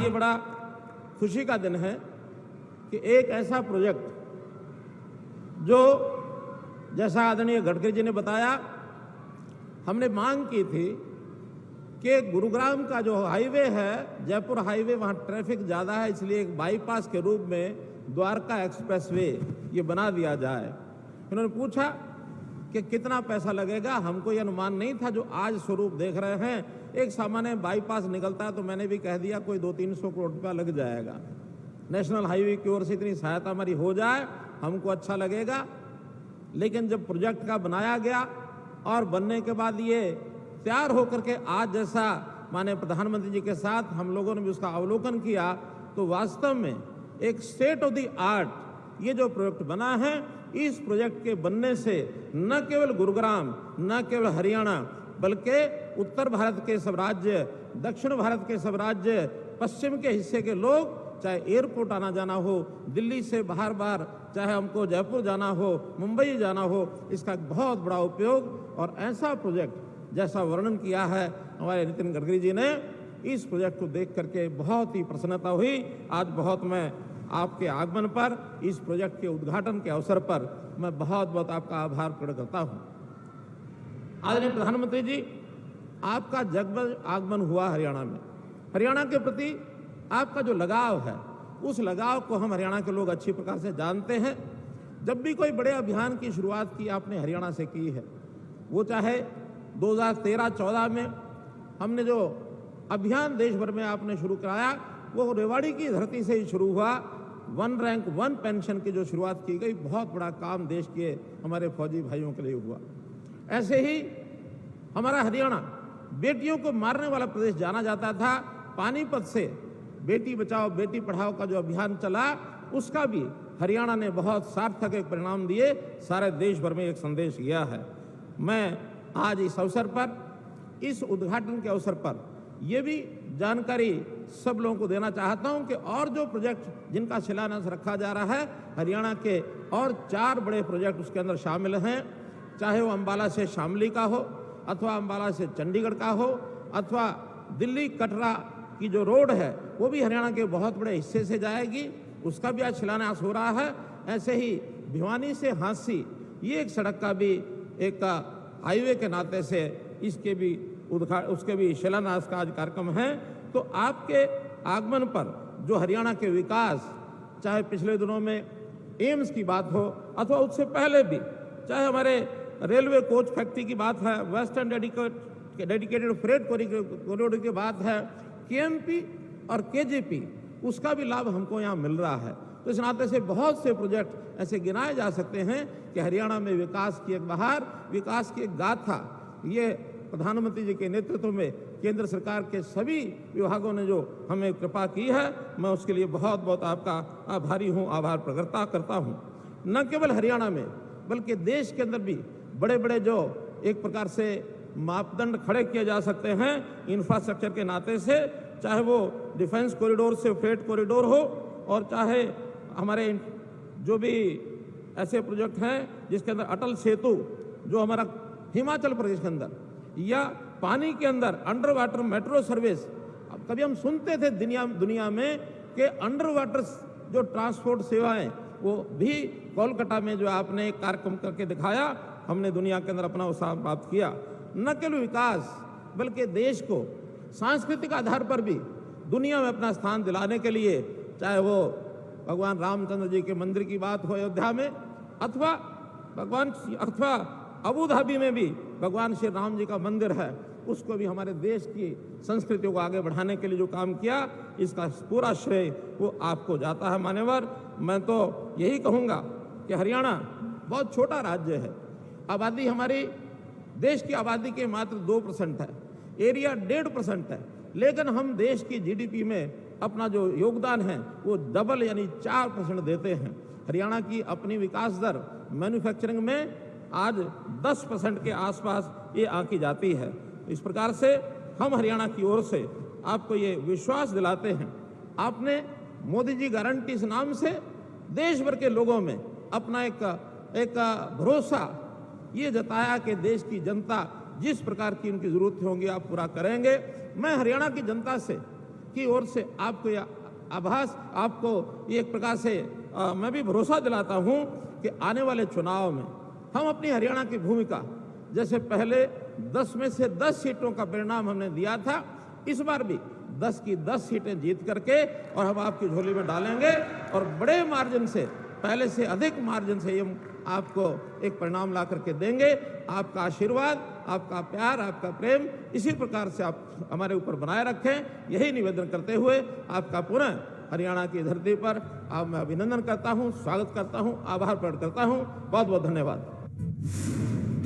आज ये बड़ा खुशी का दिन है कि एक ऐसा प्रोजेक्ट जो जैसा आदरणीय गडकरी जी ने बताया, हमने मांग की थी कि गुरुग्राम का जो हाईवे है, जयपुर हाईवे, वहाँ ट्रैफिक ज़्यादा है, इसलिए एक बाईपास के रूप में द्वारका एक्सप्रेसवे ये बना दिया जाए। उन्होंने पूछा कि कितना पैसा लगेगा। हमको ये अनुमान नहीं था जो आज स्वरूप देख रहे हैं। एक सामान्य बाईपास निकलता है तो मैंने भी कह दिया कोई 200-300 करोड़ रुपया लग जाएगा। नेशनल हाईवे की ओर से इतनी सहायता हमारी हो जाए हमको अच्छा लगेगा। लेकिन जब प्रोजेक्ट का बनाया गया और बनने के बाद ये तैयार होकर के आज जैसा माननीय प्रधानमंत्री जी के साथ हम लोगों ने भी उसका अवलोकन किया, तो वास्तव में एक स्टेट ऑफ द आर्ट ये जो प्रोजेक्ट बना है, इस प्रोजेक्ट के बनने से न केवल गुरुग्राम, न केवल हरियाणा, बल्कि उत्तर भारत के सब राज्य, दक्षिण भारत के सब राज्य, पश्चिम के हिस्से के लोग, चाहे एयरपोर्ट आना जाना हो, दिल्ली से बाहर बाहर, चाहे हमको जयपुर जाना हो, मुंबई जाना हो, इसका बहुत बड़ा उपयोग। और ऐसा प्रोजेक्ट जैसा वर्णन किया है हमारे नितिन गडकरी जी ने, इस प्रोजेक्ट को देख करके बहुत ही प्रसन्नता हुई। आज बहुत मैं आपके आगमन पर, इस प्रोजेक्ट के उद्घाटन के अवसर पर मैं बहुत बहुत आपका आभार प्रकट करता हूँ। आदरणीय प्रधानमंत्री जी, आपका जगमग आगमन हुआ हरियाणा में। हरियाणा के प्रति आपका जो लगाव है, उस लगाव को हम हरियाणा के लोग अच्छी प्रकार से जानते हैं। जब भी कोई बड़े अभियान की शुरुआत की आपने हरियाणा से की है, वो चाहे 2013-14 में हमने जो अभियान देश भर में आपने शुरू कराया, वो रेवाड़ी की धरती से ही शुरू हुआ। 1 रैंक 1 पेंशन की जो शुरुआत की गई, बहुत बड़ा काम देश के हमारे फौजी भाइयों के लिए हुआ। ऐसे ही हमारा हरियाणा बेटियों को मारने वाला प्रदेश जाना जाता था। पानीपत से बेटी बचाओ बेटी पढ़ाओ का जो अभियान चला, उसका भी हरियाणा ने बहुत सार्थक एक परिणाम दिए, सारे देश भर में एक संदेश गया है। मैं आज इस अवसर पर, इस उद्घाटन के अवसर पर ये भी जानकारी सब लोगों को देना चाहता हूं कि और जो प्रोजेक्ट जिनका शिलान्यास रखा जा रहा है, हरियाणा के और 4 बड़े प्रोजेक्ट उसके अंदर शामिल हैं। चाहे वो अंबाला से शामली का हो, अथवा अंबाला से चंडीगढ़ का हो, अथवा दिल्ली कटरा की जो रोड है वो भी हरियाणा के बहुत बड़े हिस्से से जाएगी, उसका भी आज शिलान्यास हो रहा है। ऐसे ही भिवानी से हांसी, ये एक सड़क का भी एक हाईवे के नाते से उसके भी शिलान्यास का आज कार्यक्रम है। तो आपके आगमन पर जो हरियाणा के विकास, चाहे पिछले दिनों में एम्स की बात हो अथवा उससे पहले भी, चाहे हमारे रेलवे कोच फैक्ट्री की बात है, वेस्टर्न डेडिकेटेड फ्रेट कॉरिडोर की बात है, केएमपी और केजेपी, उसका भी लाभ हमको यहाँ मिल रहा है। तो इस नाते से बहुत से प्रोजेक्ट ऐसे गिनाए जा सकते हैं कि हरियाणा में विकास की एक बहार, विकास की एक गाथा, ये प्रधानमंत्री जी के नेतृत्व में केंद्र सरकार के सभी विभागों ने जो हमें कृपा की है, मैं उसके लिए बहुत बहुत आपका आभारी हूँ, आभार प्रकट करता हूँ। न केवल हरियाणा में बल्कि देश के अंदर भी बड़े बड़े जो एक प्रकार से मापदंड खड़े किए जा सकते हैं इंफ्रास्ट्रक्चर के नाते से, चाहे वो डिफेंस कॉरिडोर से फ्रेट कॉरिडोर हो, और चाहे हमारे जो भी ऐसे प्रोजेक्ट हैं जिसके अंदर अटल सेतु जो हमारा हिमाचल प्रदेश के अंदर, या पानी के अंदर अंडर वाटर मेट्रो सर्विस। अब कभी हम सुनते थे दुनिया में कि अंडर वाटर जो ट्रांसपोर्ट सेवाएं, वो भी कोलकाता में जो आपने एक कार्यक्रम करके दिखाया, हमने दुनिया के अंदर अपना उत्साह प्राप्त किया। न केवल विकास बल्कि देश को सांस्कृतिक आधार पर भी दुनिया में अपना स्थान दिलाने के लिए, चाहे वो भगवान रामचंद्र जी के मंदिर की बात हो अयोध्या में, अथवा अबू धाबी में भी भगवान श्री राम जी का मंदिर है, उसको भी हमारे देश की संस्कृतियों को आगे बढ़ाने के लिए जो काम किया, इसका पूरा श्रेय वो आपको जाता है मान्यवर। मैं तो यही कहूँगा कि हरियाणा बहुत छोटा राज्य है, आबादी हमारी देश की आबादी के मात्र 2% है, एरिया 1.5% है, लेकिन हम देश की जीडीपी में अपना जो योगदान है वो डबल यानी 4% देते हैं। हरियाणा की अपनी विकास दर मैन्युफैक्चरिंग में आज 10% के आसपास ये आंकी जाती है। इस प्रकार से हम हरियाणा की ओर से आपको ये विश्वास दिलाते हैं। आपने मोदी जी गारंटी इस नाम से देश भर के लोगों में अपना एक भरोसा ये जताया कि देश की जनता जिस प्रकार की उनकी जरूरत होंगी आप पूरा करेंगे। मैं हरियाणा की जनता से की ओर से आपको यह आभास, आपको ये एक प्रकार से मैं भी भरोसा दिलाता हूं कि आने वाले चुनाव में हम अपनी हरियाणा की भूमिका, जैसे पहले 10 में से 10 सीटों का परिणाम हमने दिया था, इस बार भी 10 की 10 सीटें जीत करके और हम आपकी झोली में डालेंगे और बड़े मार्जिन से, पहले से अधिक मार्जिन से हम आपको एक परिणाम ला करके देंगे। आपका आशीर्वाद, आपका प्यार, आपका प्रेम इसी प्रकार से आप हमारे ऊपर बनाए रखें, यही निवेदन करते हुए आपका पुनः हरियाणा की धरती पर मैं अभिनंदन करता हूं, स्वागत करता हूं, आभार प्रकट करता हूं। बहुत बहुत धन्यवाद।